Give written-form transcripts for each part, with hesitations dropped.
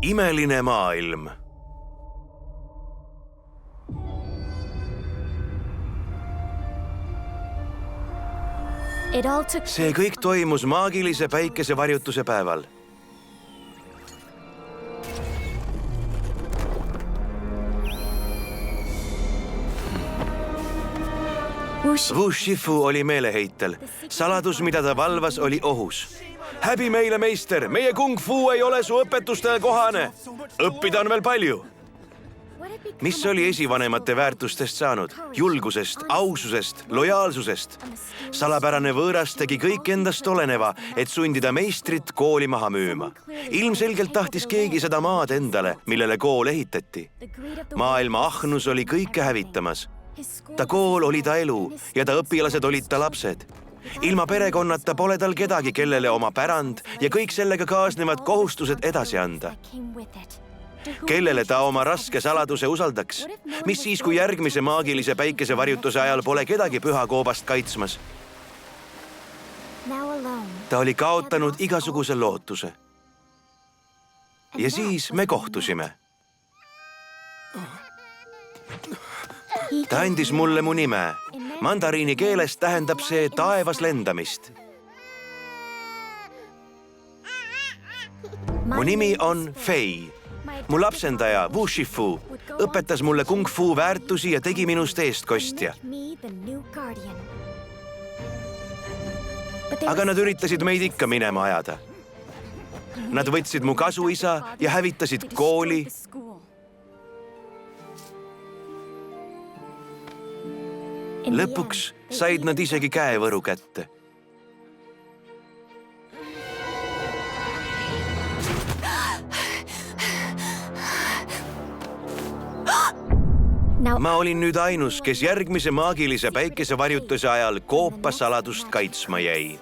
Imeline maailm. See kõik toimus maagilise päikesevarjutuse päeval. Wu Shifu oli meeleheitel. Saladus, mida ta valvas, oli ohus. Häbi meile, meister! Meie kung fu ei ole su õpetustele kohane. Õppida on veel palju. Mis oli esivanemate väärtustest saanud? Julgusest, aususest, lojaalsusest. Salapärane võõras tegi kõik endast oleneva, et sundida meistrit kooli maha müüma. Ilmselgelt tahtis keegi seda maad endale, millele kool ehitati. Maailma ahnus oli kõike hävitamas. Ta kool oli ta elu ja ta õpilased olid ta lapsed. Ilma perekonnata pole tal kedagi, kellele oma pärand ja kõik sellega kaasnevad kohustused edasi anda. Kellele ta oma raske saladuse usaldaks? Mis siis, kui järgmise maagilise päikesevarjutuse ajal pole kedagi pühakoobast kaitsmas? Ta oli kaotanud igasuguse lootuse. Ja siis me kohtusime. Ta andis mulle mu nime. Mandariini keeles tähendab see taevas lendamist. Mu nimi on Fei. Mu lapsendaja Wu Shifu õpetas mulle kung fu väärtusi ja tegi minust eestkostja. Aga nad üritasid meid ikka minema ajada. Nad võtsid mu kasuisa ja hävitasid kooli. Lõpuks said nad isegi käevõru kätte. Ma olin nüüd ainus, kes järgmise maagilise päikesevarjutuse ajal koopa saladust kaitsma jäi.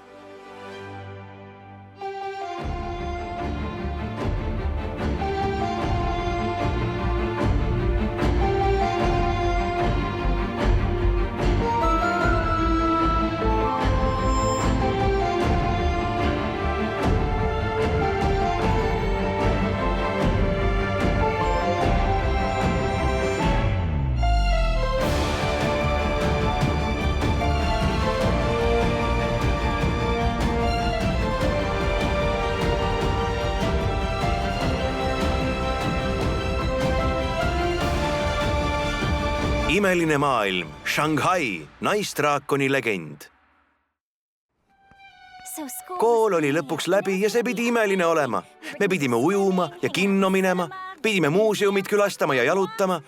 Imeline maailm, Shanghai, naisdraakoni legend. Kool oli lõpuks läbi ja see pidi imeline olema. Me pidime ujuma ja kinno minema, pidime muuseumid külastama ja jalutama.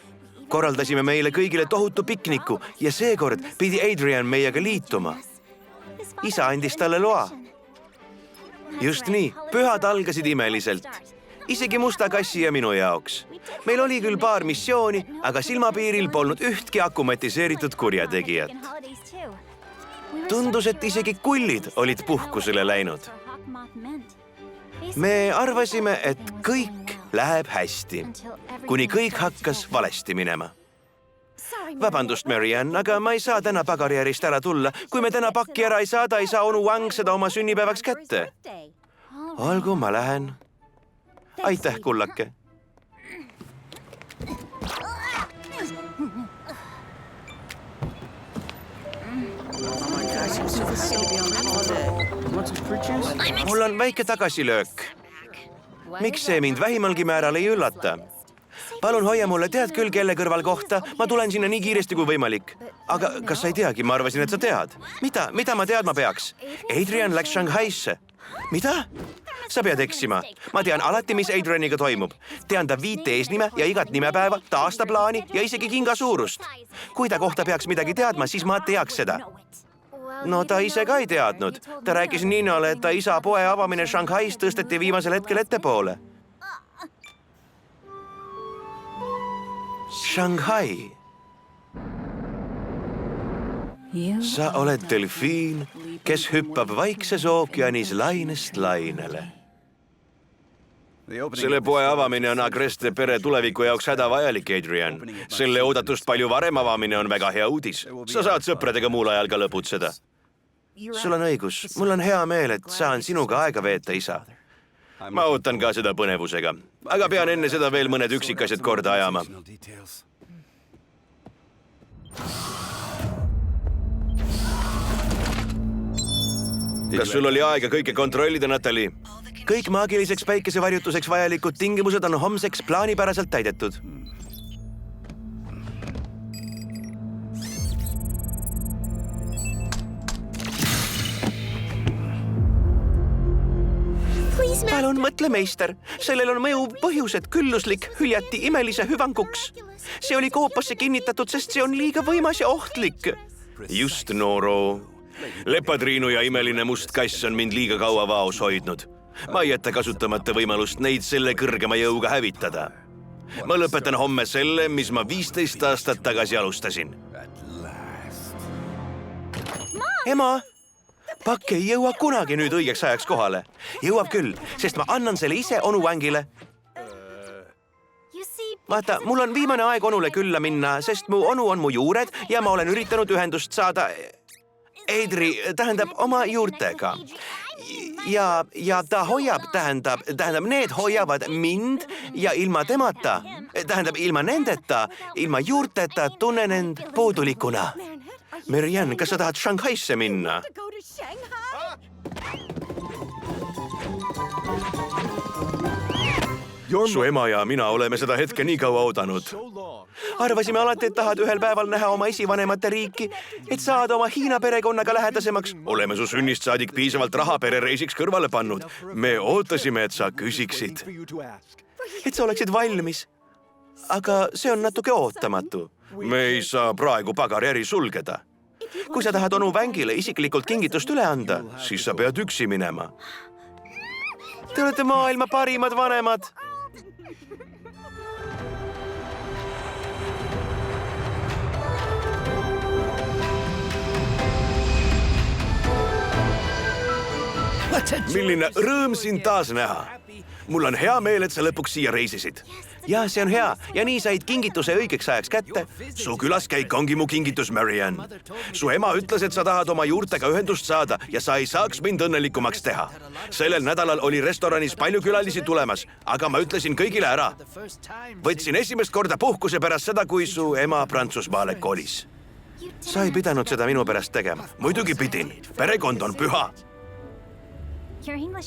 Korraldasime meile kõigile tohutu pikniku ja seekord pidi Adrian meiega liituma. Isa andis talle loa. Just nii, pühad algasid imeliselt. Isegi musta kassi ja minu jaoks. Meil oli küll paar missiooni, aga silmapiiril polnud ühtki akumatiseeritud kurjategijat. Tundus, et isegi kullid olid puhkusele läinud. Me arvasime, et kõik läheb hästi, kuni kõik hakkas valesti minema. Vabandust, Marianne, aga ma ei saa täna pagariärist ära tulla. Kui me täna pakki ära ei saada, ei saa onu Wang seda oma sünnipäevaks kätte. Olgu, ma lähen. Aitäh, kullake. Mul on väike tagasilöök. Miks see mind vähimalgi määral ei üllata? Palun hoia mulle, tead küll kelle kõrval kohta. Ma tulen sinna nii kiiresti kui võimalik. Aga kas sa ei teagi? Ma arvasin, et sa tead. Mida ma teadma peaks? Adrian läks Shanghaisse. Mida? Sa pead eksima. Ma tean alati, mis Adrianiga toimub. Tean ta 5 eesnime ja igat nimepäeva, ta aastaplaani ja isegi kinga suurust. Kui ta kohta peaks midagi teadma, siis ma teaks seda. No ta ise ka ei teadnud. Ta rääkis Ninole, et ta isa poe avamine Shanghais tõsteti viimasel hetkel ettepoole. Shanghai. Sa oled delfiin, kes hüppab vaikses ookeanis lainest lainele. Selle poe avamine on Agreste pere tuleviku jaoks hädavajalik, Adrian. Selle oodatust palju varem avamine on väga hea uudis. Sa saad sõpradega muul ajal ka lõputseda. Sul on õigus. Mul on hea meel, et saan sinuga aega veeta, isa. Ma ootan ka seda põnevusega. aga pean enne seda veel mõned üksikasjad korda ajama. Kas sul oli aega kõike kontrollida, Natali? Kõik maagiliseks päikesevarjutuseks vajalikud tingimused on homseks plaanipäraselt täidetud. Palun mõtle, meister. Sellel on mõjuv põhjus, et külluslik hüljati imelise hüvanguks. See oli koopasse kinnitatud, sest see on liiga võimas ja ohtlik. Just, Nooro. Lepatriinu ja imeline must kass on mind liiga kaua vaos hoidnud. Ma ei jäta kasutamata võimalust neid selle kõrgema jõuga hävitada. Ma lõpetan homme selle, mis ma 15 aastat tagasi alustasin. Ema! Pakk ei jõua kunagi nüüd õigeks ajaks kohale. Jõuab küll, sest ma annan selle ise onu Wangile. Vaata, mul on viimane aeg onule külla minna, sest mu onu on mu juured ja ma olen üritanud ühendust saada Eidri, tähendab, oma juurtega. Ja ta hoiab, tähendab, need hoiavad mind ja ilma temata, tähendab, ilma nendeta, ilma juurteta tunnen end puudulikuna. Marianne, kas sa tahad Shanghaisse minna? Su ema ja mina oleme seda hetke nii kaua oodanud. Arvasime alati, et tahad ühel päeval näha oma esivanemate riiki, et saada oma Hiina perekonnaga lähedasemaks. Oleme su sünnist saadik piisavalt raha perereisiks kõrvale pannud. Me ootasime, et sa küsiksid. Et sa oleksid valmis. Aga see on natuke ootamatu. Me ei saa praegu pagariäri sulgeda. Kui sa tahad onu Wangile isiklikult kingitust üle anda, siis sa pead üksi minema. Te olete maailma parimad vanemad. Milline rõõm sind taas näha. Mul on hea meel, et sa lõpuks siia reisisid. Ja, see on hea. Ja nii said kingituse õigeks ajaks kätte. Su külaskäik ongi mu kingitus, Marianne. Su ema ütles, et sa tahad oma juurtega ühendust saada ja sa ei saaks mind õnnelikumaks teha. Sellel nädalal oli restoranis palju külalisi tulemas, aga ma ütlesin kõigile ära. Võtsin esimest korda puhkuse pärast seda, kui su ema Prantsusmaale kolis. Sa ei pidanud seda minu pärast tegema. Muidugi pidin. Perekond on püha.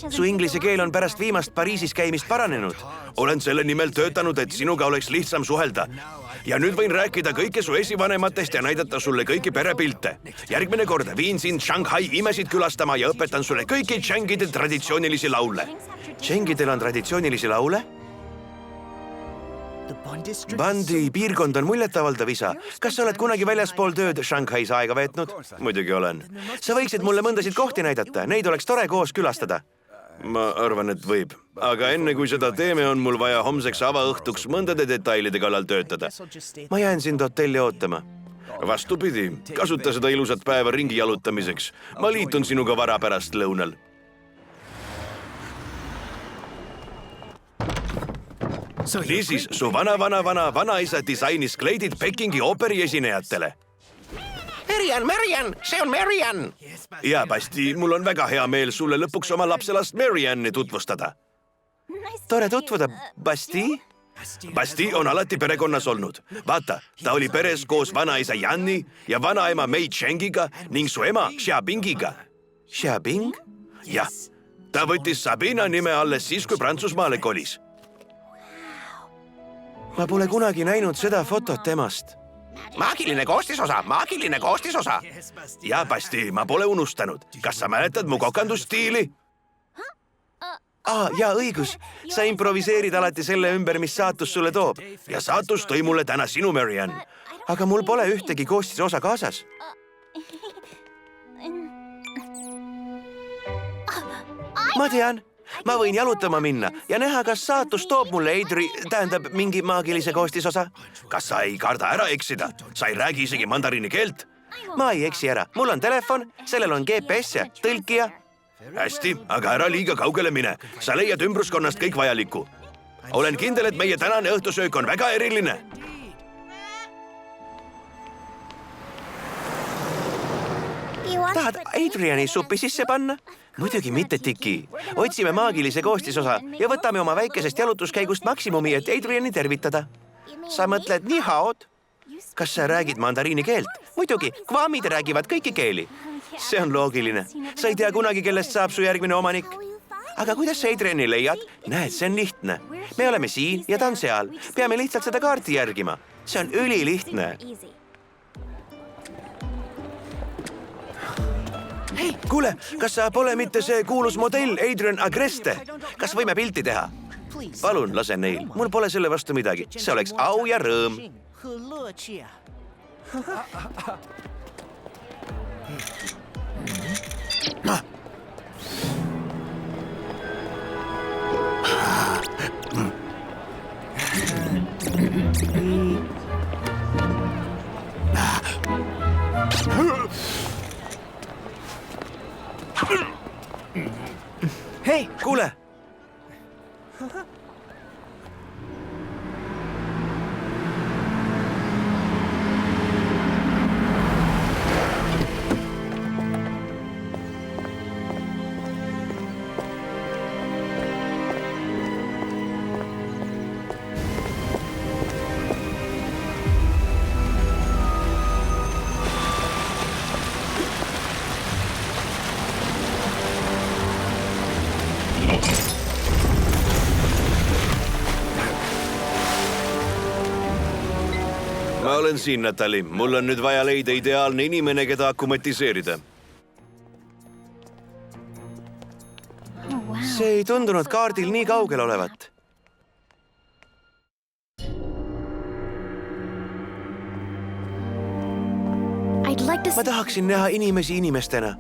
Su inglise keel on pärast viimast Pariisis käimist paranenud. Olen selle nimel töötanud, et sinuga oleks lihtsam suhelda. Ja nüüd võin rääkida kõike su esivanematest ja näidata sulle kõiki perepilte. Järgmine kord viin sind Shanghai imesid külastama ja õpetan sulle kõiki Chengide traditsioonilisi laule. Chengidel on traditsioonilisi laule? Bandi piirkond on muljetavaldav, isa. Kas sa oled kunagi väljaspool tööd Shanghais aega veetnud? Muidugi olen. Sa võiksid mulle mõndasid kohti näidata. Neid oleks tore koos külastada. Ma arvan, et võib. Aga enne kui seda teeme, on mul vaja homseks avaõhtuks mõndade detailide kallal töötada. Ma jään sind hotelli ootama. Vastupidi, kasuta seda ilusat päeva ringi jalutamiseks. Ma liitun sinuga vara pärast lõunal. Niisiis, su vanaisa disainis kleidid Pekingi ooperi esinejatele. Marianne, see on Marianne! Ja, Basti, mul on väga hea meel sulle lõpuks oma lapselast Marianne'i tutvustada. Tore tutvuda, Basti. Basti on alati perekonnas olnud. Vaata, ta oli peres koos vanaisa Janni ja vanaema Mei Chengiga ning su ema Xiaobingiga. Xiaobing? Jah, ta võttis Sabina nime alles siis, kui Prantsusmaale kolis. Ma pole kunagi näinud seda fotot temast. Maagiline koostisosa. Ja, Basti, ma pole unustanud. Kas sa mäletad mu kokandusstiili? Ja, õigus. Sa improviseerid alati selle ümber, mis saatus sulle toob. Ja saatus tõi mulle täna sinu, Marianne. Aga mul pole ühtegi koostisosa kaasas. Ma tean. Ma võin jalutama minna ja näha, kas saatus toob mulle Eidri, tähendab mingi maagilise koostisosa. Kas sa ei karda ära eksida? Sa ei räägi isegi mandariini keelt? Ma ei eksi ära. Mul on telefon, sellel on GPS ja tõlkija. Hästi, aga ära liiga kaugele mine. Sa leiad ümbruskonnast kõik vajaliku. Olen kindel, et meie tänane õhtusöök on väga eriline. Tahad Adriani suppi sisse panna? muidugi mitte, Tiki. Otsime maagilise koostisosa ja võtame oma väikesest jalutuskäigust maksimumi, et Adriani tervitada. Sa mõtled nii haod? Kas sa räägid mandariini keelt? Muidugi, kvaamid räägivad kõiki keeli. See on loogiline. Sa ei tea kunagi, kellest saab su järgmine omanik. Aga kuidas sa Adriani leiad? Näed, see on lihtne. Me oleme siin ja ta on seal. Peame lihtsalt seda kaarti järgima. See on ülilihtne. Hei, kuule, kas sa pole mitte see kuulus modell Adrian Agreste? Kas võime pilti teha? Palun, lase neil. Mul pole selle vastu midagi. See oleks au ja rõõm. Hei, kuule! Ma olen siin, Natali. Mul on nüüd vaja leida ideaalne inimene, keda akumatiseerida. See ei tundunud kaardil nii kaugel olevat. Ma tahaksin näha inimesi inimestena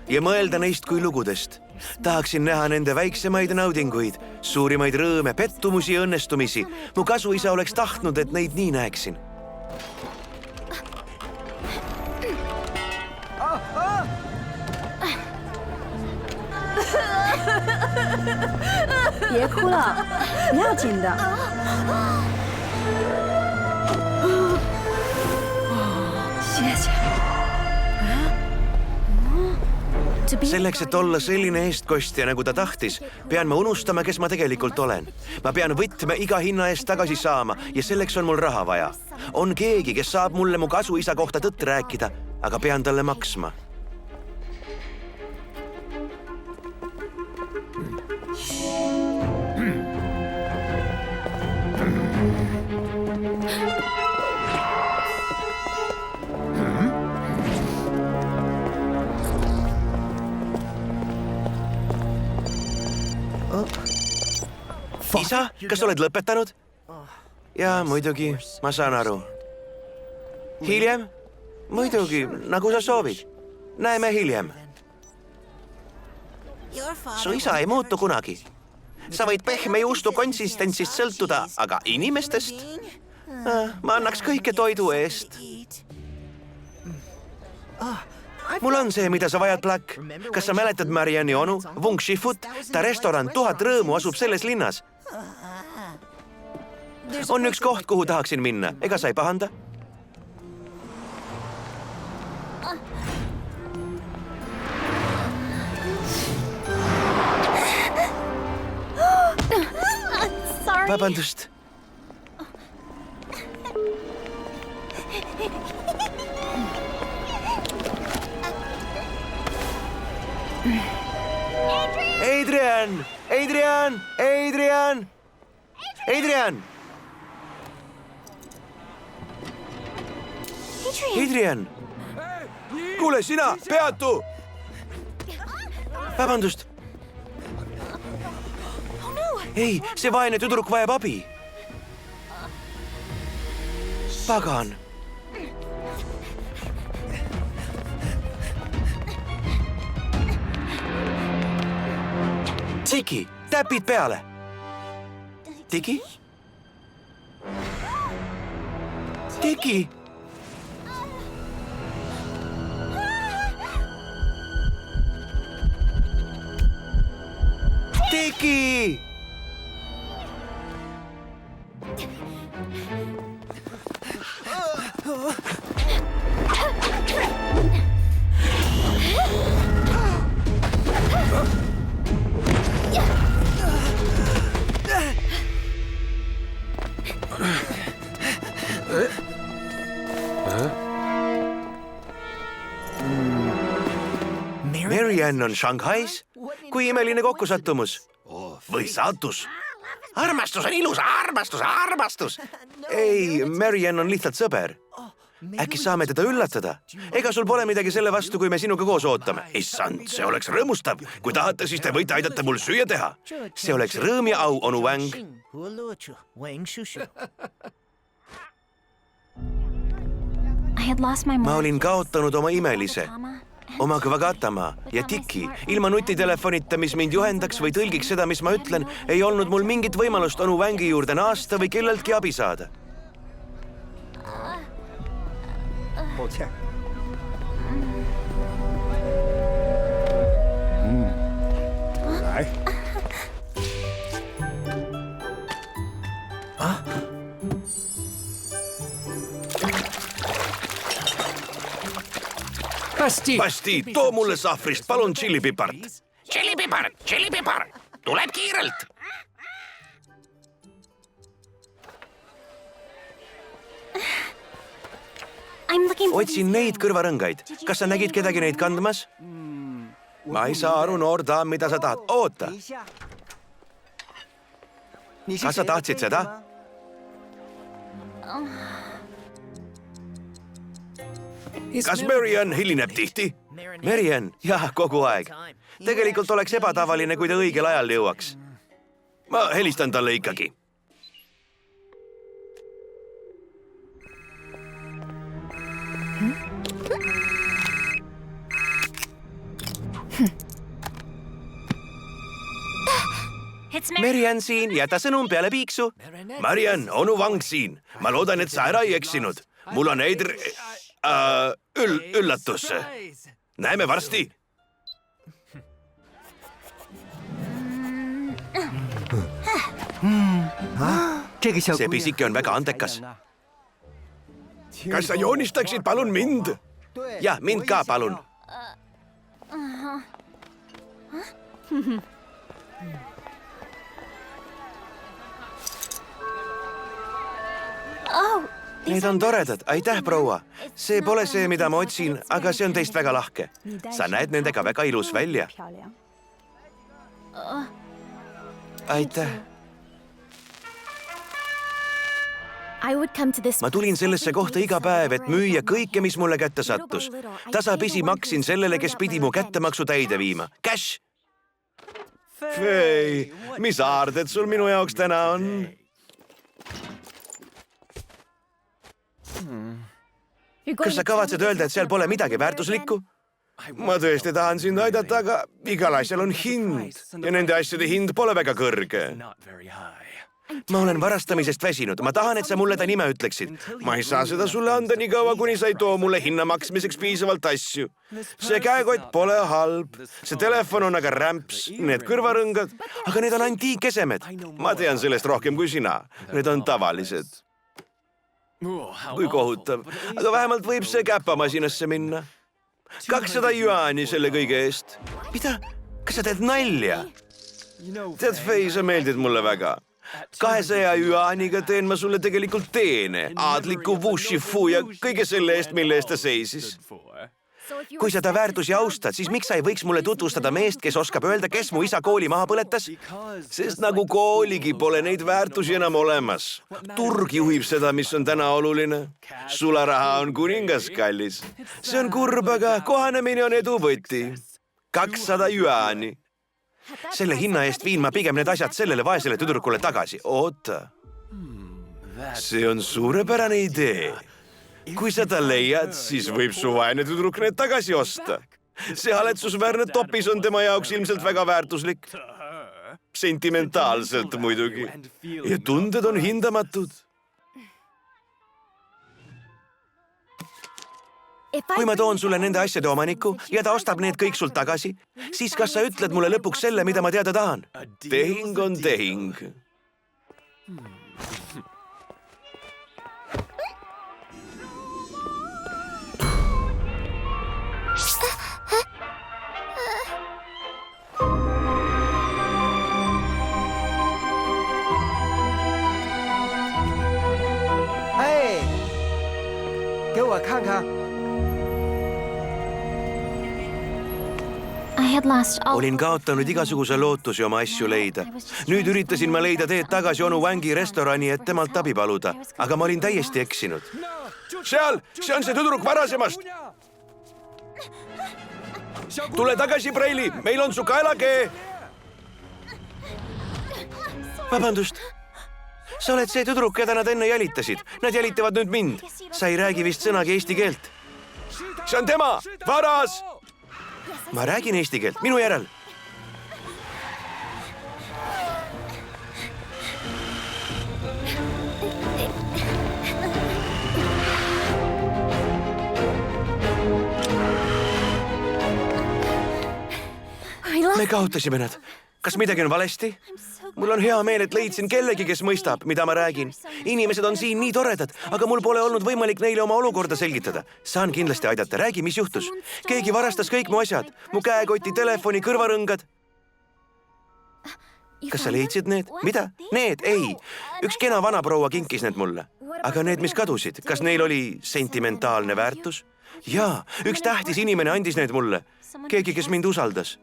ja mõelda neist kui lugudest. Tahaksin näha nende väiksemaid naudinguid, suurimaid rõõme, pettumusi ja õnnestumisi. Mu kasuisa oleks tahtnud, et neid nii näeksin.别哭了，不要紧的。谢谢。Selleks, et olla selline eestkostja, nagu ta tahtis, pean ma unustama, kes ma tegelikult olen. Ma pean võtme iga hinna eest tagasi saama ja selleks on mul raha vaja. On keegi, kes saab mulle mu kasuisa kohta tõtt rääkida, aga pean talle maksma. Isa, kas oled lõpetanud? Jaa, muidugi, ma saan aru. Hiljem? Muidugi, nagu sa soovid. Näeme hiljem. Su isa ei muutu kunagi. Sa võid pehme juustu konsistentsist sõltuda, aga inimestest? Ma annaks kõike toidu eest. Mul on see, mida sa vajad, Black. Kas sa mäletad Marianne'i onu, Wung Shifut? Ta restoran 1000 rõõmu asub selles linnas. On üks koht, kuhu tahaksin minna. Ega sa ei pahanda? Vabandust. Adrian! Adrian! Adrian! Adrian! Adrian! Kuule, sina! Peatu! Vabandust! Ei, see vaene tüdruk vajab abi. Pagan. Tiki, täpid peale. Tiki? Tiki? Tiki! Marianne on Shanghais? Kui imeline kokkusattumus. Või sattus? Armastus on ilus, armastus. Ei, Marianne on lihtsalt sõber. Äkki saame teda üllatada? Ega sul pole midagi selle vastu, kui me sinuga koos ootame? Issand, see oleks rõõmustav. Kui tahate, siis te võite aidata mul süüa teha. See oleks rõõm ja au, onu Wang. Ma olin kaotanud oma imelise, oma Kvagatama ja Tiki. Ilma nutitelefonita, mis mind juhendaks või tõlgiks seda, mis ma ütlen, ei olnud mul mingit võimalust onu Wangi juurde naasta või kelleltki abi saada. Basti, too mulle sahvrist, palun tšillipipart. Tšillipipar, tuleb kiirelt. Otsin neid kõrvarõngaid. Kas sa nägid kedagi neid kandmas? Ma ei saa aru, noor daam, mida sa tahad. Oota. Kas sa tahtsid seda? Kas Marianne hilineb tihti? Marianne? Jah, kogu aeg. Tegelikult oleks ebatavaline, kui ta õigel ajal jõuaks. Ma helistan talle ikkagi. Marianne siin, jäta sõnum peale piiksu. Marianne, onu Wang siin. Ma loodan, et sa ära ei eksinud. Mul on üllatus. Näeme varsti. See pisike on väga andekas. Kas sa joonistaksid palun mind? Jah, mind ka palun. Need on toredad, aitäh, proua. See pole see, mida ma otsin, aga see on teist väga lahke. Sa näed nendega väga ilus välja. Aitäh. Ma tulin sellesse kohta iga päev, et müüa kõike, mis mulle kätte sattus. Tasapisi maksin sellele, kes pidi mu kättemaksu täide viima. Cash! Fei, mis aarded sul minu jaoks täna on? Kas sa kavatsed öelda, et seal pole midagi väärtuslikku? Ma tõesti tahan sind aidata, aga igal asjal on hind ja nende asjade hind pole väga kõrge. Ma olen varastamisest väsinud. Ma tahan, et sa mulle ta nime ütleksid. Ma ei saa seda sulle anda nii kaua, kuni sa ei too mulle hinna maksmiseks piisavalt asju. See käekott pole halb. See telefon on aga rämps. Need kõrvarõngad, aga need on antiikesemed. Ma tean sellest rohkem kui sina. Need on tavalised. Kui kohutav. Aga vähemalt võib see käpamasinasse minna. 200 juaani selle kõige eest. Mida? Kas sa teed nalja? Tead, Fei, sa meeldid mulle väga. 200 juaaniga teen ma sulle tegelikult teene. Aadliku Wushifu ja kõige selle eest, mille eest ta seisis. Kui sa ta väärtusi austad, siis miks sa ei võiks mulle tutvustada meest, kes oskab öelda, kes mu isa kooli maha põletas? Sest nagu kooligi pole neid väärtusi enam olemas. Turg juhib seda, mis on täna oluline. Sularaha on kuningas, kallis. See on kurb, aga kohanemine on edu võti. 200 juaani. Selle hinna eest viin ma pigem need asjad sellele vaesele tüdrukule tagasi. Oota. See on suurepärane idee. Kui sa ta leiad, siis võib su vaene tüdruk need tagasi osta. See haletsusväärne topis on tema jaoks ilmselt väga väärtuslik. Sentimentaalselt muidugi. Ja tunded on hindamatud. Kui ma toon sulle nende asjade omaniku ja ta ostab need kõik sult tagasi, siis kas sa ütled mulle lõpuks selle, mida ma teada tahan? Tehing on tehing. Hey, 给我看看。olin kaotanud igasuguse lootusi oma asju leida. Nüüd üritasin ma leida teed tagasi onu Wangi restorani, et temalt abi paluda, aga ma olin täiesti eksinud. Seal, see on see tüdruk varasemast. Tule tagasi, Preili, meil on su kaelakee. Vabandust. Sa oled see tüdruk, keda nad enne jälitasid. Nad jälitavad nüüd mind. Sa ei räägi vist sõnagi eesti keelt. See on tema, Varas! Ma räägin eesti keelt, minu järel. Me kaotasime nad. Kas midagi on valesti? Mul on hea meel, et leidsin kellegi, kes mõistab, mida ma räägin. Inimesed on siin nii toredad, aga mul pole olnud võimalik neile oma olukorda selgitada. Saan kindlasti aidata. Räägi, mis juhtus. Keegi varastas kõik mu asjad. Mu käekoti, telefoni, kõrvarõngad. Kas sa leidsid need? Mida? Need? Ei. Üks kena vana proua kinkis need mulle. Aga need, mis kadusid, kas neil oli sentimentaalne väärtus? Jaa, üks tähtis inimene andis need mulle. Keegi, kes mind usaldas.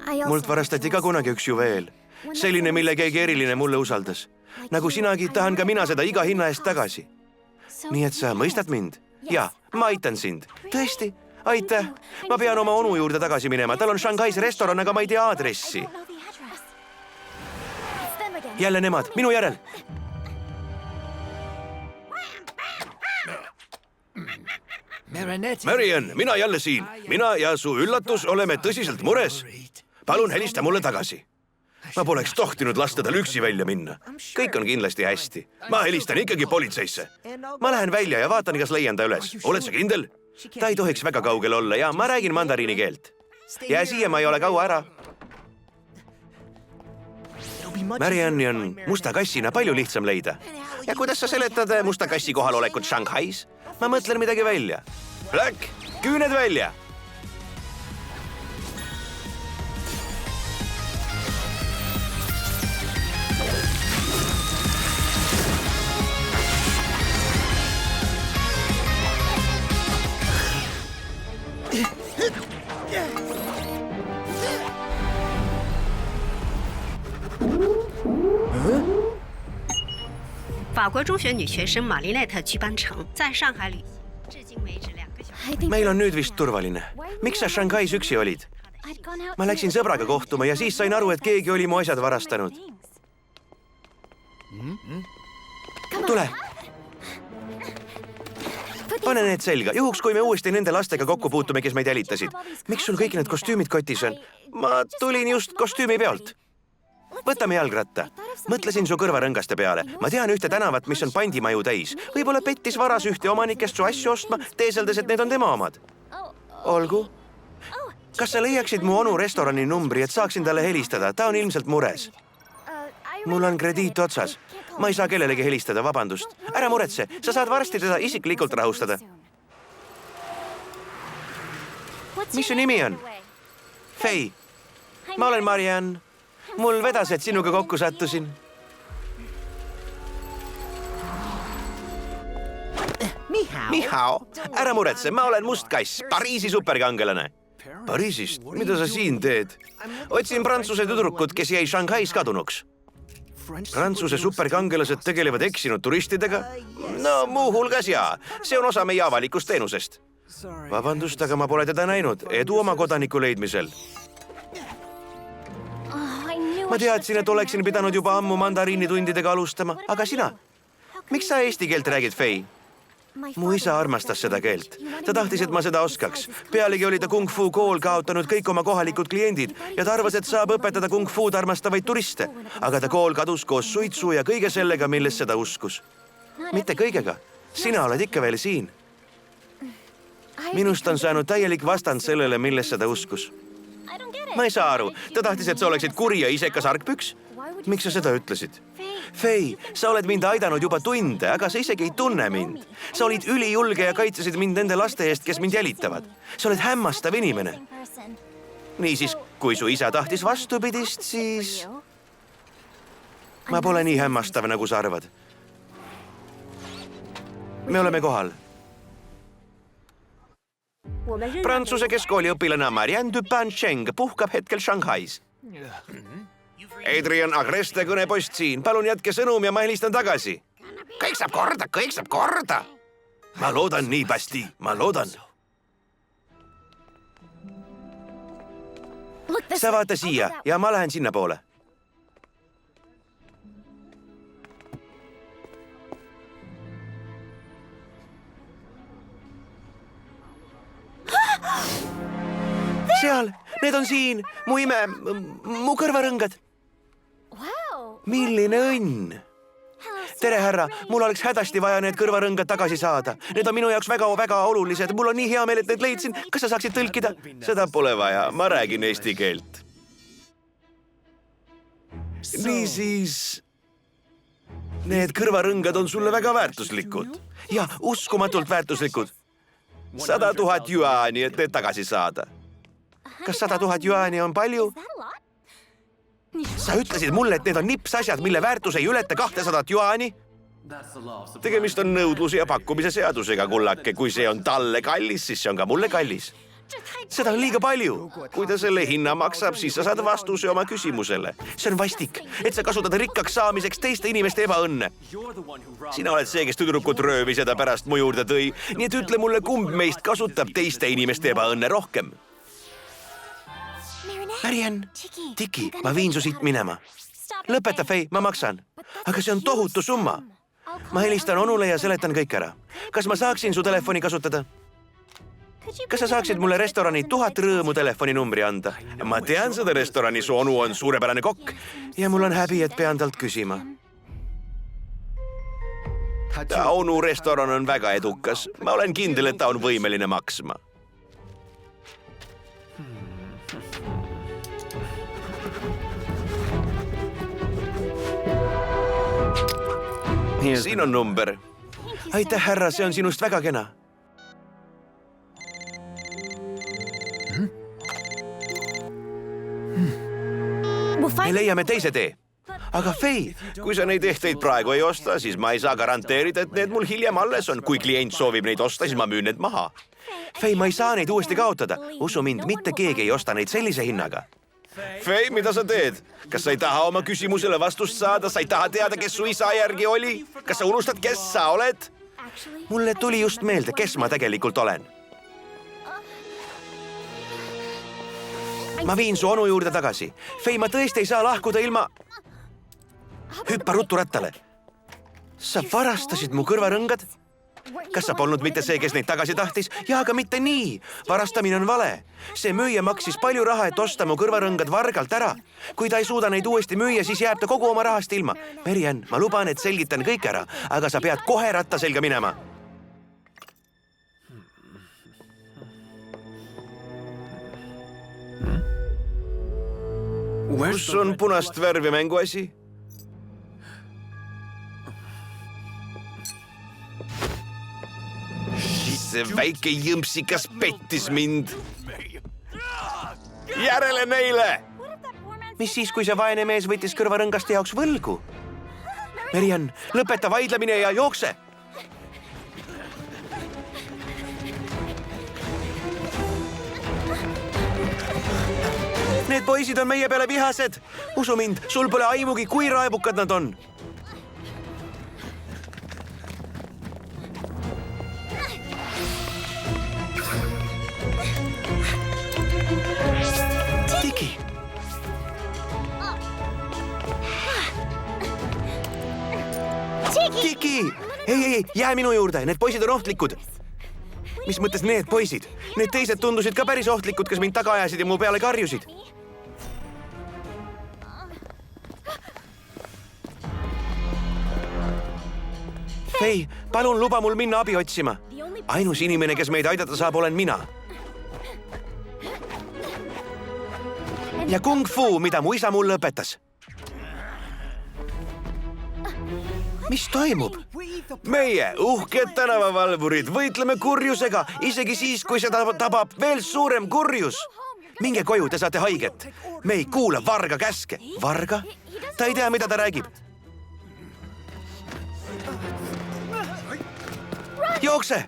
Mult varastati ka kunagi üks juveel. Selline, mille keegi eriline mulle usaldas. Nagu sinagi, tahan ka mina seda iga hinna eest tagasi. Nii et sa mõistad mind? Jaa, ma aitan sind. Tõesti? Aitäh. Ma pean oma onu juurde tagasi minema. Tal on Shanghais restoran, aga ma ei tea aadressi. Jälle nemad, minu järel. Marian, mina jälle siin. Mina ja su üllatus oleme tõsiselt mures. Palun helista mulle tagasi. Ma poleks tohtinud lasta tal üksi välja minna. Kõik on kindlasti hästi. Ma helistan ikkagi politseisse. Ma lähen välja ja vaatan, kas leian ta üles. Oled sa kindel? Ta ei tohiks väga kaugel olla ja ma räägin mandariini keelt. Ja siia ma ei ole kaua ära. Marianni on musta kassina palju lihtsam leida. Ja kuidas sa seletad musta kassi kohalolekut Shanghais? Ma mõtlen midagi välja. Black, küüned välja! Meil on nüüd vist turvaline. Miks sa Shanghais üksi olid? Ma läksin sõbraga kohtuma ja siis sain aru, et keegi oli mu asjad varastanud. Tule! Pane need selga, juhuks kui me uuesti nende lastega kokku puutume, kes meid jälitasid. Miks sul kõik need kostüümid kotis on? Ma tulin just kostüümi pealt. Võtame jalgratta. Mõtlesin su kõrvarõngaste peale. Ma tean ühte tänavat, mis on pandimaju täis. Võib-olla pettis Varas ühte omanikest su asju ostma, teeseldes, et need on tema omad. Olgu. Kas sa leiaksid mu onu restorani numbri, et saaksin talle helistada? Ta on ilmselt mures. Mul on krediit otsas. Ma ei saa kellelegi helistada, vabandust. Ära muretse, sa saad varsti teda isiklikult rahustada. Mis su nimi on? Fei. Ma olen Mariann. Mul vedas, et sinuga kokku sattusin. Mihao, ära muretse, ma olen must kass, Pariisi superkangelane. Pariisist? Mida sa siin teed? Otsin prantsuse tüdrukut, kes jäi Shanghais kadunuks. Prantsuse superkangelased tegelevad eksinud turistidega? No muuhulgas jaa, see on osa meie avalikust teenusest. Vabandust, aga ma pole teda näinud. Edu oma kodaniku leidmisel. Ma teadsin, et oleksin pidanud juba ammu mandariinitundidega alustama. Aga sina? Miks sa eesti keelt räägid, Fei? Mu isa armastas seda keelt. Ta tahtis, et ma seda oskaks. Pealegi oli ta kung fu kool kaotanud kõik oma kohalikud kliendid ja ta arvas, et saab õpetada kung fuud armastavaid turiste. Aga ta kool kadus koos suitsu ja kõige sellega, millesse ta uskus. Mitte kõigega. Sina oled ikka veel siin. Minust on saanud täielik vastand sellele, millesse ta uskus. Ma ei saa aru. Ta tahtis, et sa oleksid kuri ja isekas argpüks. Miks sa seda ütlesid? Fei, sa oled mind aidanud juba tunde, aga sa isegi ei tunne mind. Sa olid ülijulge ja kaitsesid mind nende laste eest, kes mind jälitavad. Sa oled hämmastav inimene. Niisiis, kui su isa tahtis vastupidist, siis... Ma pole nii hämmastav, nagu sa arvad. Me oleme kohal. Prantsuse keskkooli õpilane Marianne Dupin-Cheng puhkab hetkel Shanghais. Adrian Agreste kõnepost siin. Palun jätke sõnum ja ma helistan tagasi. kõik saab korda. Ma loodan nii, Basti. Ma loodan. Sa vaata siia ja ma lähen sinna poole. Seal, need on siin, mu ime, mu kõrvarõngad. Milline õnn. Tere, härra, mul oleks hädasti vaja need kõrvarõngad tagasi saada. Need on minu jaoks väga olulised. Mul on nii hea meel, et need leidsin. Kas sa saaksid tõlkida? Seda pole vaja, ma räägin eesti keelt. Niisiis, need kõrvarõngad on sulle väga väärtuslikud. Ja uskumatult väärtuslikud. 100 000 juaani, et need tagasi saada. Kas 100 000 juaani on palju? Sa ütlesid mulle, et need on nipsasjad, mille väärtus ei ületa 200 juaani? Tegemist on nõudluse ja pakkumise seadusega, kullake. Kui see on talle kallis, siis see on ka mulle kallis. Seda on liiga palju. Kui ta selle hinna maksab, siis sa saad vastuse oma küsimusele. See on vastik, et sa kasutad rikkaks saamiseks teiste inimeste ebaõnne. Sina oled see, kes tüdrukut röövis ja ta pärast mu juurde tõi. Nii et ütle mulle, kumb meist kasutab teiste inimeste ebaõnne rohkem. Marianne, Tiki, ma viin su siit minema. Lõpeta, Fei, ma maksan. Aga see on tohutu summa. Ma helistan onule ja seletan kõik ära. Kas ma saaksin su telefoni kasutada? Kas sa saaksid mulle restorani 1000 rõõmu telefoninumbri anda? Ma tean seda restorani, su onu on suurepärane kokk. Ja mul on häbi, et pean talt küsima. Ta onu restoran on väga edukas. Ma olen kindel, et ta on võimeline maksma. Siin on number. Aitäh, härra, see on sinust väga kena. Me leiame teise tee. Aga Fei, kui sa neid ehteid praegu ei osta, siis ma ei saa garanteerida, et need mul hiljem alles on. Kui klient soovib neid osta, siis ma müün need maha. Fei, ma ei saa neid uuesti kaotada. Usu mind, mitte keegi ei osta neid sellise hinnaga. Fei, mida sa teed? Kas sa ei taha oma küsimusele vastust saada? Sa ei taha teada, kes su isa järgi oli? Kas sa unustad, kes sa oled? Mulle tuli just meelde, kes ma tegelikult olen. Ma viin su onu juurde tagasi. Fei, ma tõesti ei saa lahkuda ilma... Hüppa ruttu rattale. Sa varastasid mu kõrvarõngad? Kas sa polnud mitte see, kes neid tagasi tahtis? Ja, aga mitte nii. Varastamine on vale. See müüja maksis palju raha, et osta mu kõrvarõngad vargalt ära. Kui ta ei suuda neid uuesti müüa, siis jääb ta kogu oma rahast ilma. Marianne, ma luban, et selgitan kõik ära, aga sa pead kohe ratta selga minema. Kus on punast värvi mänguasi? See väike jõmpsikas pettis mind. Järele neile! Mis siis, kui see vaene mees võttis kõrvarõngaste jaoks võlgu? Marianne, lõpeta vaidlemine ja jookse! Need poisid on meie peale vihased. Usu mind, sul pole aimugi, kui raebukad nad on. Tiki! Tiki! Ei, jää minu juurde, need poisid on ohtlikud. Mis mõttes need poisid? Need teised tundusid ka päris ohtlikud, kes mind taga ajasid ja mu peale karjusid. Fei, palun luba mul minna abi otsima. Ainus inimene, kes meid aidata saab, olen mina. Ja kung fu, mida mu isa mulle õpetas. Mis toimub? Meie, uhked tänavavalvurid, võitleme kurjusega, isegi siis, kui seda tabab veel suurem kurjus. Minge koju, te saate haiget. Me ei kuula varga käske. Varga? Ta ei tea, mida ta räägib. Jookse!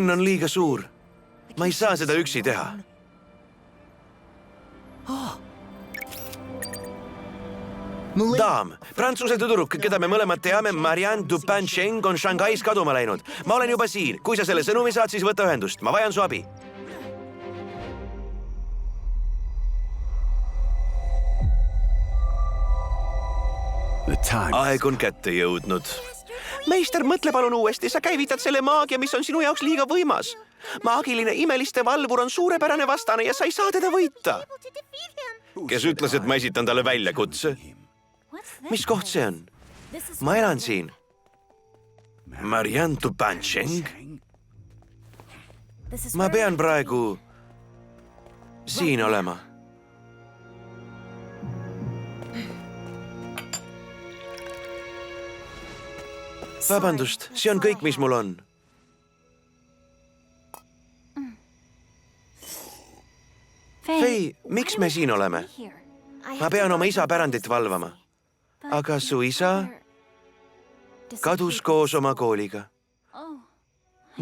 linn on liiga suur. Ma ei saa seda üksi teha. Daam, prantsuse tüdruk, keda me mõlemad teame, Marianne Dupin-Cheng on Shanghais kaduma läinud. Ma olen juba siin. Kui sa selle sõnumi saad, siis võta ühendust. Ma vajan su abi. Aeg on kätte jõudnud. Meister, mõtle palun uuesti. Sa käivitad selle maagia, mis on sinu jaoks liiga võimas. Maagiline imeliste valvur on suurepärane vastane ja sa ei saa teda võita. Kes ütles, et ma esitan talle väljakutse? Mis koht see on? Ma elan siin. Marianne Dupin-Cheng? Ma pean praegu siin olema. Vabandust, see on kõik, mis mul on. Fei, miks me siin oleme? Ma pean oma isa pärandit valvama. Aga su isa kadus koos oma kooliga.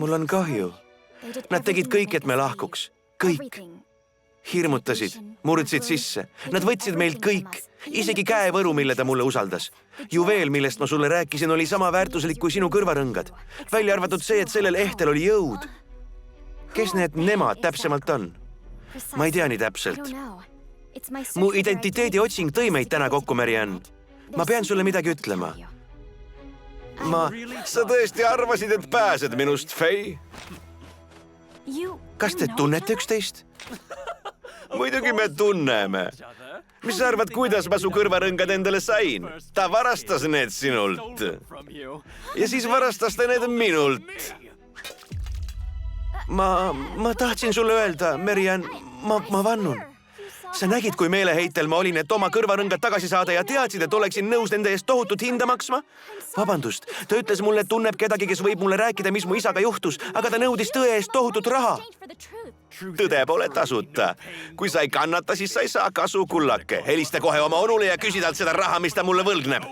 Mul on kahju. Nad tegid kõik, et me lahkuks. Kõik. Hirmutasid, murdsid sisse. Nad võtsid meilt kõik. Isegi käevõru, mille ta mulle usaldas. Juveel, millest ma sulle rääkisin, oli sama väärtuslik kui sinu kõrvarõngad. Välja arvatud see, et sellel ehtel oli jõud. Kes need nemad täpsemalt on? Ma ei tea nii täpselt. Mu identiteedi otsing tõi meid täna kokku, Marianne. Ma pean sulle midagi ütlema. Sa tõesti arvasid, et pääsed minust, Fei? Kas te tunnete üksteist? Muidugi me tunneme. Mis sa arvad, kuidas ma su kõrvarõngad endale sain? Ta varastas need sinult. Ja siis varastas ta need minult. Ma tahtsin sulle öelda, Marianne, ma vannun. Sa nägid, kui meeleheitel ma olin, et oma kõrvarõngad tagasi saada ja teadsid, et oleksin nõus nende eest tohutut hinda maksma? Vabandust, ta ütles mulle, et tunneb kedagi, kes võib mulle rääkida, mis mu isaga juhtus, aga ta nõudis tõe eest tohutut raha. Tõde pole tasuta. Kui sa ei kannata, siis sa ei saa kasu, kullake. Helista kohe oma onule ja küsi talt seda raha, mis ta mulle võlgneb.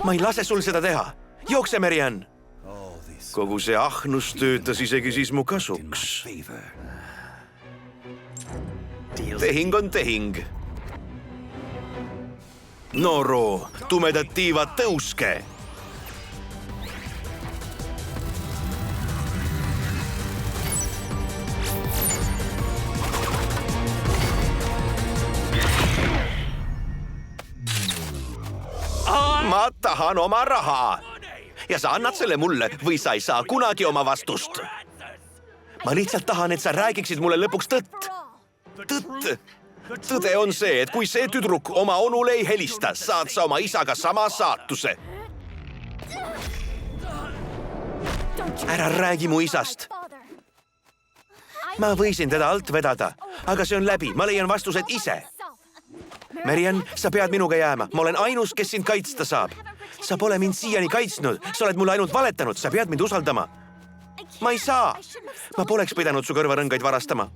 Ma ei lase sul seda teha. Jookse, Marianne. Kogu see ahnus töötas isegi siis mu kasuks. Tehing on tehing. Noro, tumedad tiivad tõuske. Ma tahan oma raha. Ja sa annad selle mulle või sa ei saa kunagi oma vastust. Ma lihtsalt tahan, et sa räägiksid mulle lõpuks tõtt. Tõtt. Tõde on see, et kui see tüdruk oma onule ei helista, saad sa oma isaga sama saatuse. Ära räägi mu isast. Ma võisin teda alt vedada, aga see on läbi. Ma leian vastused ise. Marianne, sa pead minuga jääma. Ma olen ainus, kes sind kaitsta saab. Sa pole mind siiani kaitsnud. Sa oled mulle ainult valetanud. Sa pead mind usaldama. Ma ei saa. Ma poleks pidanud su kõrvarõngaid varastama.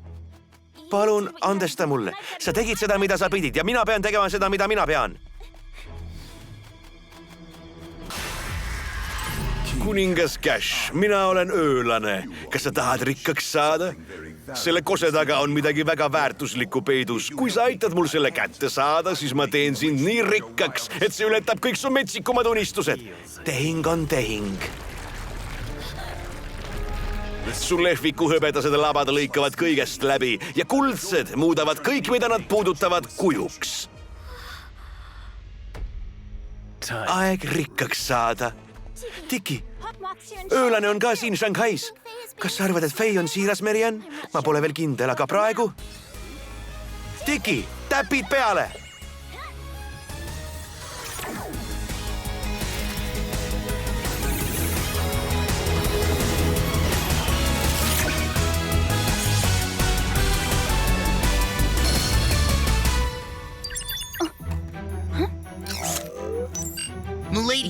Palun, andesta mulle. Sa tegid seda, mida sa pidid ja mina pean tegema seda, mida mina pean. Kuningas Cash, mina olen öölane. Kas sa tahad rikkaks saada? Selle kose taga on midagi väga väärtuslikku peidus. Kui sa aitad mul selle kätte saada, siis ma teen sind nii rikkaks, et see ületab kõik su metsikumad unistused. Tehing on tehing. Su lehviku hõbedased labad lõikavad kõigest läbi ja kuldsed muudavad kõik, mida nad puudutavad kujuks. Aeg rikkaks saada. Tiki, öölane on ka siin Shanghais. Kas sa arvad, et Fei on siiras, Marianne? Ma pole veel kindel, aga praegu... Tiki, täpid peale!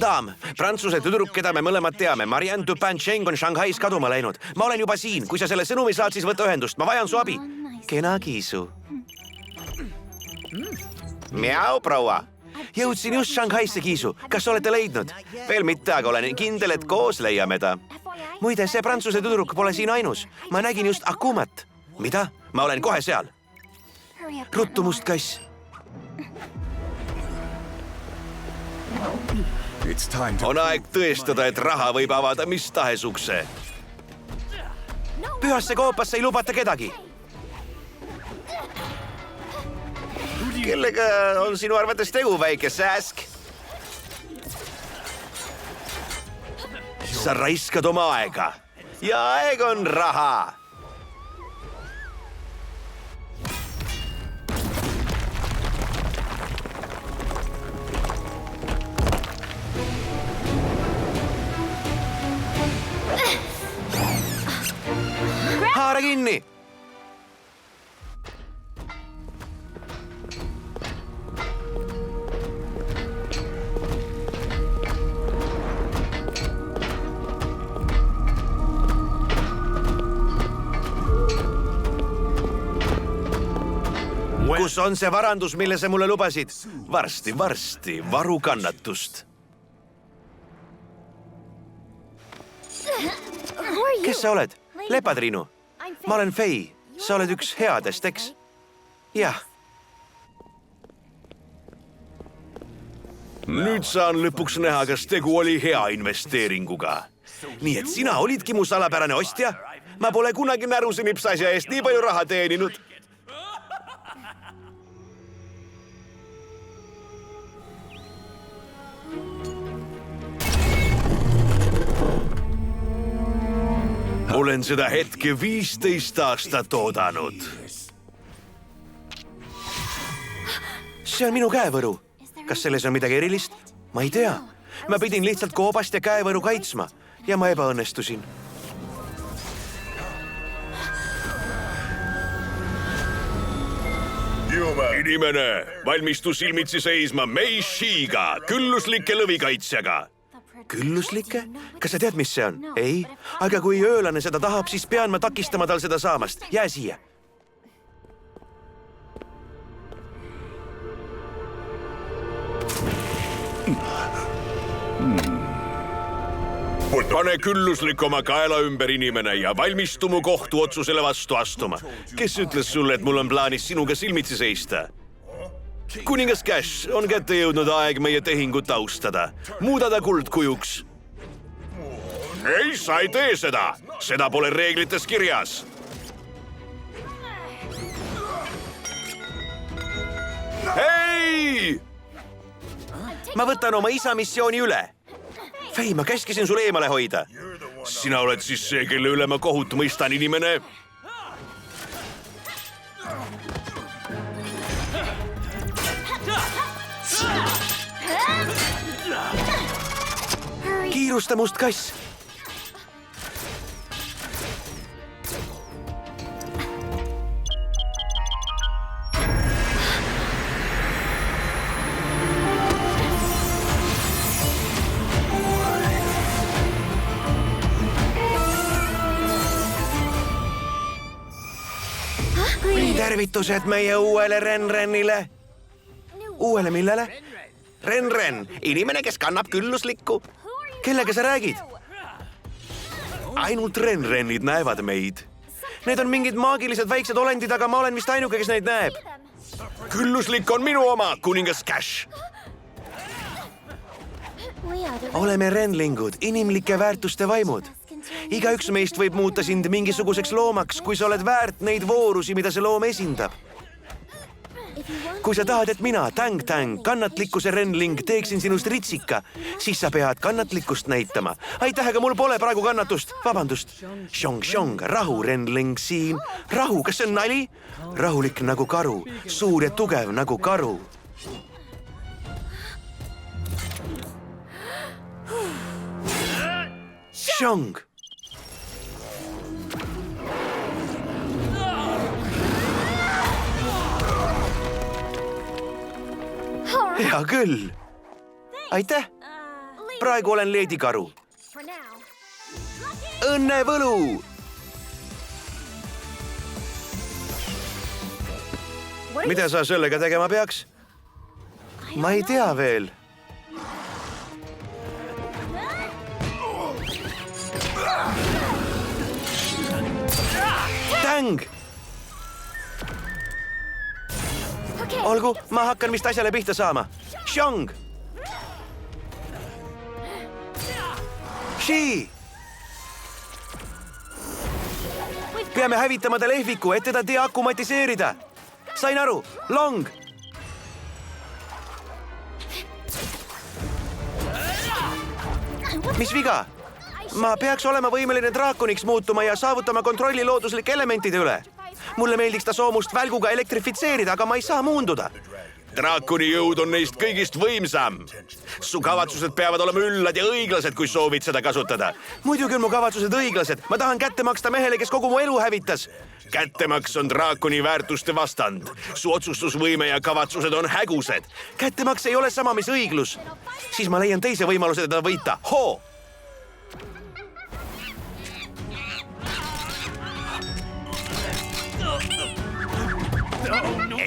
Daam, prantsuse tüdruk, keda me mõlemad teame, Marianne Dupin-Cheng on Shanghais kaduma läinud. Ma olen juba siin. Kui sa selle sõnumi saad, siis võta ühendust. Ma vajan su abi. Kena kiisu. Miau, proua. Jõudsin just Shanghaisse, kiisu. Kas olete leidnud? Veel mitte, aga olen kindel, et koos leiame ta. Muide, see prantsuse tüdruk pole siin ainus. Ma nägin just Akumat. Mida? Ma olen kohe seal. Ruttu, must kass. On aeg tõestada, et raha võib avada mis tahes ukse. Pühasse koopasse ei lubata kedagi. Kellega on sinu arvates tegu, väike sääsk? Sa raiskad oma aega. Ja aeg on raha. Haara kinni! Kus on see varandus, mille sa mulle lubasid? Varsti, varu kannatust. Kes sa oled? Lepadrinu. Ma olen Fei. Sa oled üks headest, eks? Jah. Nüüd saan lõpuks näha, kas tegu oli hea investeeringuga. Nii et sina olidki mu salapärane ostja? Ma pole kunagi näruse nipsasja eest nii palju raha teeninud. Olen seda hetke 15 aastat oodanud. See on minu käevõru. Kas selles on midagi erilist? Ma ei tea. Ma pidin lihtsalt koobast ja käevõru kaitsma ja ma ebaõnnestusin. Inimene, valmistu silmitsi seisma Mei Shiga, külluslike lõvikaitsjaga. Külluslike? Kas sa tead, mis see on? Ei, aga kui öölane seda tahab, siis pean ma takistama tal seda saamast. Jää siia. Pane külluslik oma kaela ümber, inimene, ja valmistu mu kohtuotsusele vastu astuma. Kes ütles sulle, et mul on plaanis sinuga silmitsi seista? Kuningas Cash, on kätte jõudnud aeg meie tehingut austada. Muuda ta kuldkujuks. Ei, sa ei tee seda. Seda pole reeglites kirjas. Hei! Ma võtan oma isa missiooni üle. Fei, ma käskisin sul eemale hoida. Sina oled siis see, kelle üle ma kohut mõistan, inimene. Kiirusta, must kass. Tervitused meie uuele Renrenile. Uuele millele? Renren, inimene, kes kannab külluslikku. Kellega sa räägid? Ainult Renrenid näevad meid. Need on mingid maagilised väiksed olendid, aga ma olen vist ainuke, kes neid näeb. Külluslik on minu oma, kuningas Cash. Oleme renlingud, inimlike väärtuste vaimud. Igaüks meist võib muuta sind mingisuguseks loomaks, kui sa oled väärt neid voorusi, mida see loom esindab. Kui sa tahad, et mina, Tang-Tang, kannatlikkuse renling, teeksin sinust ritsika, siis sa pead kannatlikkust näitama. Aitäh, aga mul pole praegu kannatust. Vabandust. Xiong, rahu, renling siin. Rahu, kas see on nali? Rahulik nagu karu, suur ja tugev nagu karu. Xiong. Hea küll. Aitäh. Praegu olen Lady Karu. Õnne võlu! Mida sa sellega tegema peaks? Ma ei tea veel. mäng. Olgu, ma hakkan vist asjale pihta saama. Xiong. Xi. Peame hävitama ta lehviku, et teda deakumatiseerida. Sain aru, Long. Mis viga? Ma peaks olema võimeline draakoniks muutuma ja saavutama kontrolli looduslike elementide üle. Mulle meeldiks ta soomust välguga elektrifitseerida, aga ma ei saa muunduda. Draakoni jõud on neist kõigist võimsam. Su kavatsused peavad olema üllad ja õiglased, kui soovid seda kasutada. Muidugi on mu kavatsused õiglased. Ma tahan kätte maksta mehele, kes kogu mu elu hävitas. Kättemaks on draakoni väärtuste vastand. Su otsustusvõime ja kavatsused on hägused. Kättemaks ei ole sama, mis õiglus. Siis ma leian teise võimaluse teda võita. Hoo!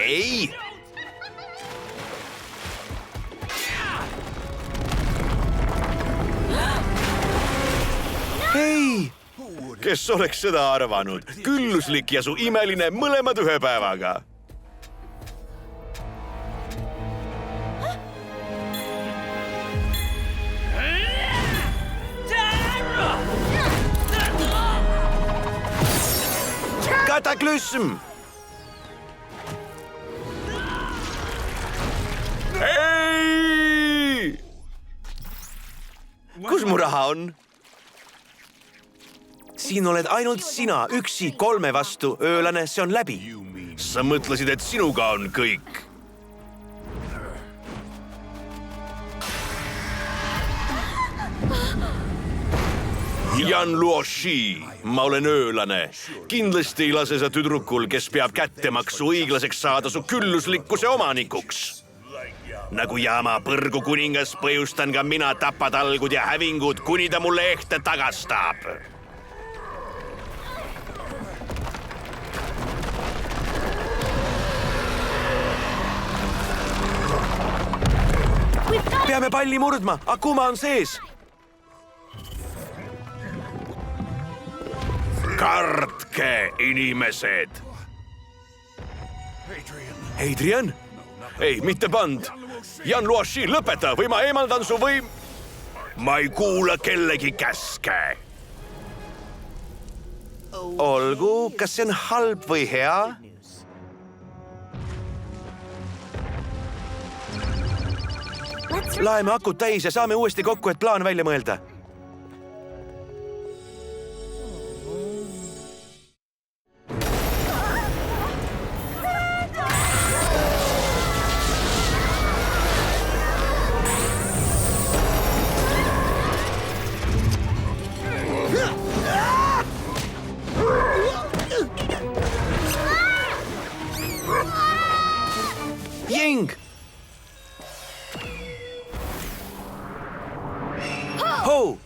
Ei! Hei! Kes oleks seda arvanud? Külluslik ja su imeline mõlemad ühe päevaga. Kataklysm! Hei! Kus mu raha on? Siin oled ainult sina, üksi 3 vastu, öölane, see on läbi. Sa mõtlesid, et sinuga on kõik. Yan Luoshi, ma olen öölane. Kindlasti ei lase sa tüdrukul, kes peab kättemaksu õiglaseks saada su külluslikkuse omanikuks. Nagu Jaama põrgu kuningas põhjustan ka mina tapatalgud ja hävingud, kuni ta mulle ehte tagastab. Peame palli murdma, Akuma on sees. Kartke, inimesed. Adrian? Ei, mitte band. Yan Luoshi, lõpeta või ma eemaldan su võim. Ma ei kuula kellegi käske. Olgu, kas see on halb või hea? Laeme akud täis ja saame uuesti kokku, et plaan välja mõelda. Ying! Ho!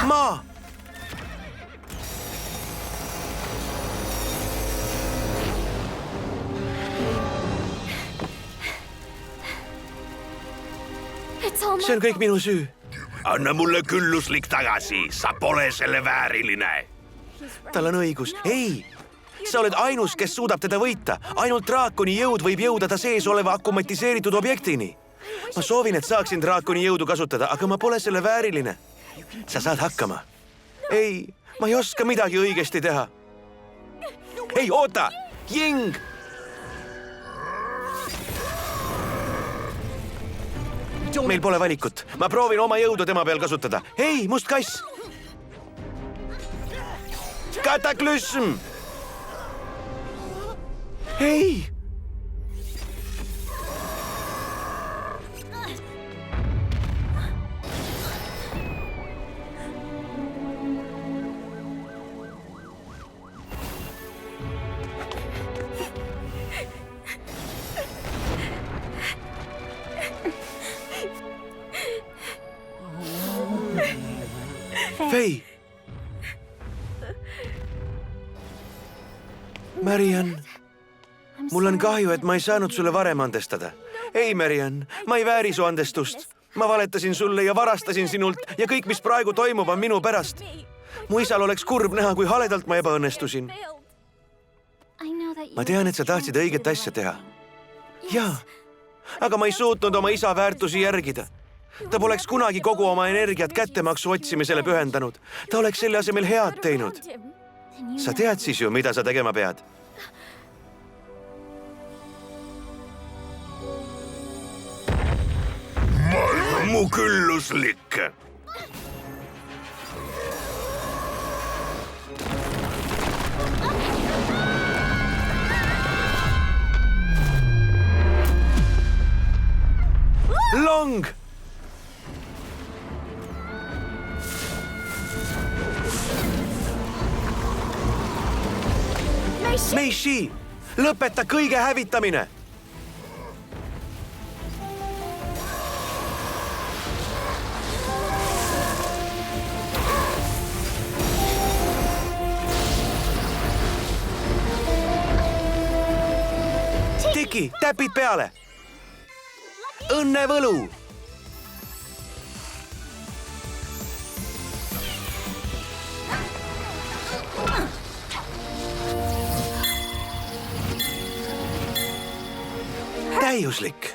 Ma! See on kõik minu süü. Anna mulle külluslik tagasi, sa pole selle vääriline. Tal on õigus. Ei! Sa oled ainus, kes suudab teda võita. Ainult draakoni jõud võib jõuda ta sees oleva akumatiseeritud objektini. Ma soovin, et saaksin draakoni jõudu kasutada, aga ma pole selle vääriline. Sa saad hakkama. Ei, ma ei oska midagi õigesti teha. Ei, oota! Ying! Meil pole valikut. Ma proovin oma jõudu tema peal kasutada. Hei, must kass! Kataklysm! Hei! Fei! Marian, mul on kahju, et ma ei saanud sulle varem andestada. Ei, Marian, ma ei vääri su andestust. ma valetasin sulle ja varastasin sinult ja kõik, mis praegu toimub, on minu pärast. Mu isal oleks kurb näha, kui haledalt ma ebaõnnestusin. Ma tean, et sa tahtsid õiget asja teha. Jaa, aga ma ei suutnud oma isa väärtusi järgida. Ta poleks kunagi kogu oma energiat kättemaksu otsimisele pühendanud. Ta oleks selle asemel head teinud. Sa tead siis ju, mida sa tegema pead. Mu külluslik. Long! Meishi, lõpeta kõige hävitamine! Tiki, täpid peale! Õnnevõlu! Täiuslik!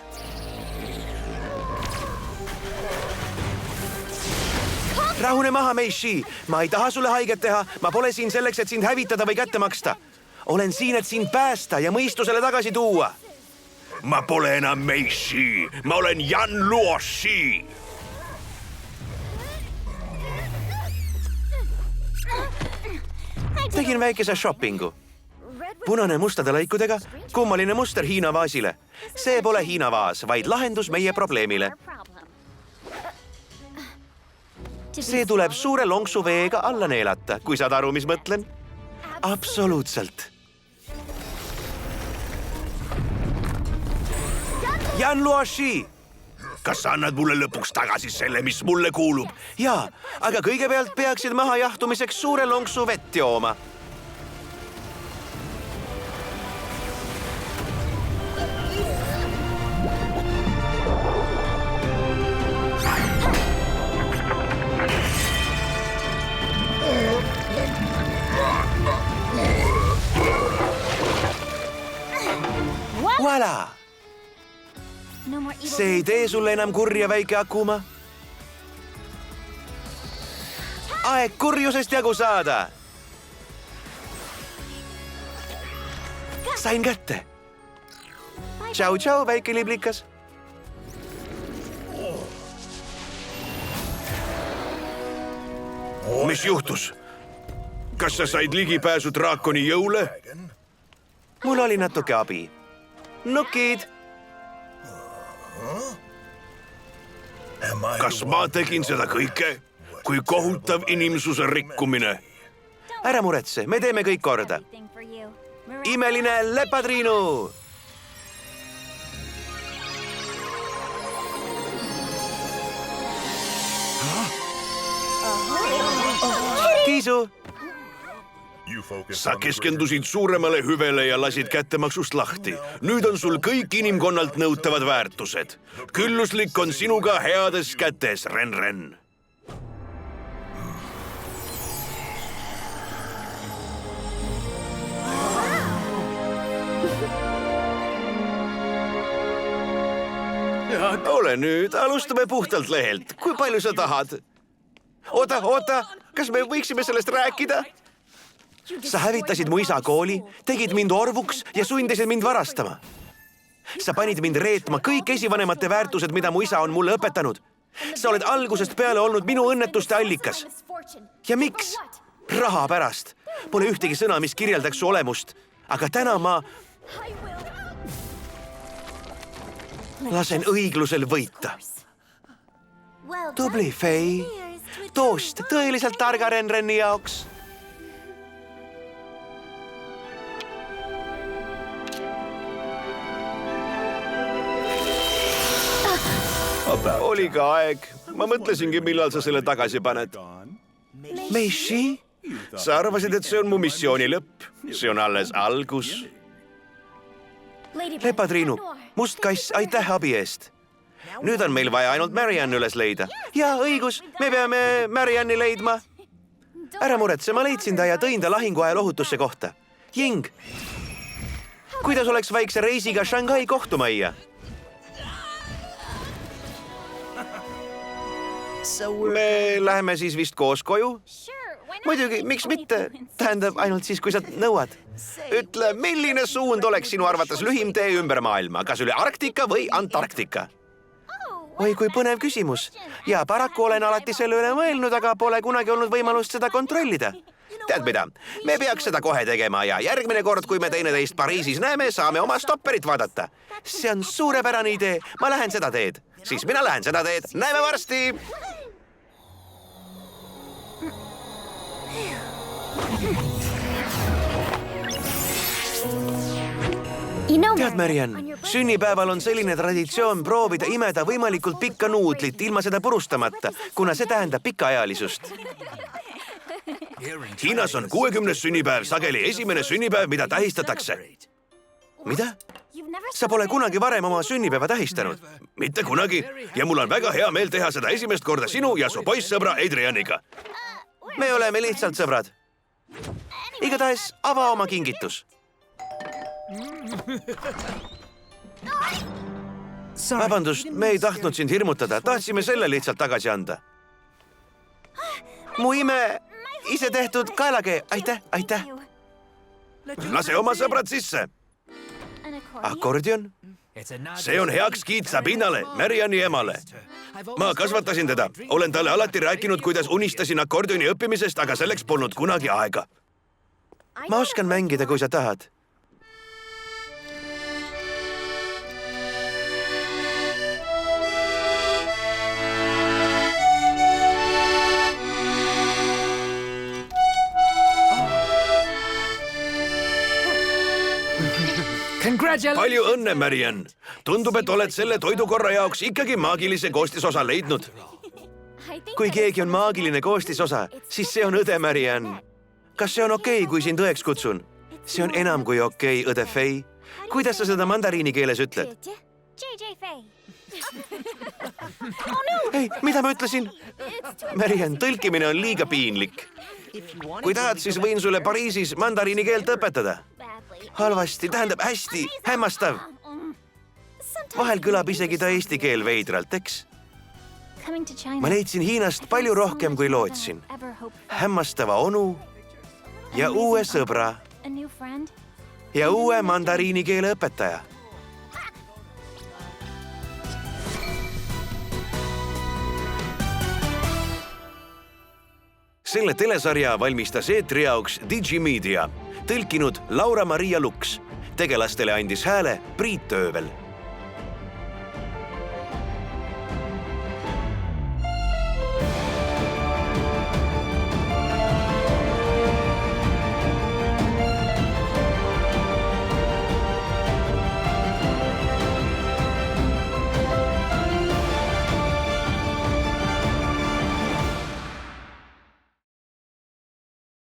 Rahune maha, Meishi! Ma ei taha sulle haiget teha. Ma pole siin selleks, et sind hävitada või kätte maksta. Olen siin, et sind päästa ja mõistusele tagasi tuua. Ma pole enam Meishi. Ma olen Jan Luoshi. Tegin väikese shoppingu. Punane mustade lõikudega, kummaline muster Hiina vaasile. See pole Hiina vaas, vaid lahendus meie probleemile. See tuleb suure lonksu veega alla neelata, kui saad aru, mis mõtlen. Absoluutselt. Jan Luoshi! Kas sa annad mulle lõpuks tagasi selle, mis mulle kuulub? Jaa, aga kõigepealt peaksid maha jahtumiseks suure lonksu vett jooma. Voilà! See ei tee sulle enam kurja, väike Akuma. Aeg kurjusest jagu saada. Sain kätte. Tšau, tšau, väike liblikas. Mis juhtus? Kas sa said ligipääsu draakoni jõule? Mul oli natuke abi. Nukid! Kas ma tegin seda kõike? Kui kohutav inimsuse rikkumine. Ära muretse, me teeme kõik korda. Imeline Lepatriinu! Kiisu! Sa keskendusid suuremale hüvele ja lasid kättemaksust lahti. Nüüd on sul kõik inimkonnalt nõutavad väärtused. Külluslik on sinuga heades kätes, Ren-Ren. Ole nüüd, alustame puhtalt lehelt. Kui palju sa tahad? Oota, kas me võiksime sellest rääkida? Sa hävitasid mu isa kooli, tegid mind orvuks ja sundisid mind varastama. Sa panid mind reetma kõik esivanemate väärtused, mida mu isa on mulle õpetanud. Sa oled algusest peale olnud minu õnnetuste allikas. Ja miks? Raha pärast. Pole ühtegi sõna, mis kirjeldaks su olemust. Aga täna ma lasen õiglusel võita. Tubli, Fei. Toost tõeliselt targa Ren-Renni jaoks. Oli ka aeg. Ma mõtlesingi, millal sa selle tagasi paned. Meishi? Sa arvasid, et see on mu missiooni lõpp. See on alles algus. Lepatriinu, must kass, aitäh abi eest. nüüd on meil vaja ainult Marianne üles leida. Ja õigus, me peame Marianne'i leidma. Ära muretse, ma leidsin ta ja tõin ta lahingu ajal ohutusse kohta. Ying, kuidas oleks väikse reisiga Shanghai kohtumajja? Me läheme siis vist koos koju? Muidugi, miks mitte? Tähendab ainult siis, kui sa nõuad. Ütle, milline suund oleks sinu arvates lühim tee ümber maailma? Kas üle Arktika või Antarktika? Oi, kui põnev küsimus. Ja paraku olen alati selle üle mõelnud, aga pole kunagi olnud võimalust seda kontrollida. Tead mida? Me peaks seda kohe tegema ja järgmine kord, kui me teineteist Pariisis näeme, saame oma stopperit vaadata. See on suurepärane idee. Ma lähen seda teed. Siis mina lähen seda teed. Näeme varsti! Tead, Marianne, sünnipäeval on selline traditsioon proovida imeda võimalikult pikka nuudlit ilma seda purustamata, kuna see tähendab pikaajalisust. Hiinas on 60. sünnipäev sageli esimene sünnipäev, mida tähistatakse. Mida? Sa pole kunagi varem oma sünnipäeva tähistanud? Mitte kunagi. Ja mul on väga hea meel teha seda esimest korda sinu ja su poissõbra Adrianiga. Me oleme lihtsalt sõbrad. Igatahes ava oma kingitus. Vabandust, me ei tahtnud sind hirmutada. Tahtsime selle lihtsalt tagasi anda. Mu ime ise tehtud kaelakee. Aitäh. Lase oma sõbrad sisse. Akordion? See on heakskiit Sabinale, Marianne'i emale. Ma kasvatasin teda. Olen talle alati rääkinud, kuidas unistasin akordioni õppimisest, aga selleks polnud kunagi aega. Ma oskan mängida, kui sa tahad. Palju õnne, Marianne. Tundub, et oled selle toidukorra jaoks ikkagi maagilise koostisosa leidnud. Kui keegi on maagiline koostisosa, siis see on õde Marianne. Kas see on okei, kui sind õeks kutsun? See on enam kui okei, õde Fei. Kuidas sa seda mandariini keeles ütled? Ei, mida ma ütlesin? Marianne, tõlkimine on liiga piinlik. Kui tahad, siis võin sulle Pariisis mandariini keelt õpetada. Halvasti, tähendab hästi, hämmastav. Vahel kõlab isegi ta eesti keel veidralt, eks? Ma leidsin Hiinast palju rohkem, kui lootsin. Hämmastava onu ja uue sõbra ja uue mandariini keele õpetaja. Selle telesarja valmistas eetri jaoks Digimedia, tõlkinud Laura-Maria Luks. Tegelastele andis hääle Priit Öövel.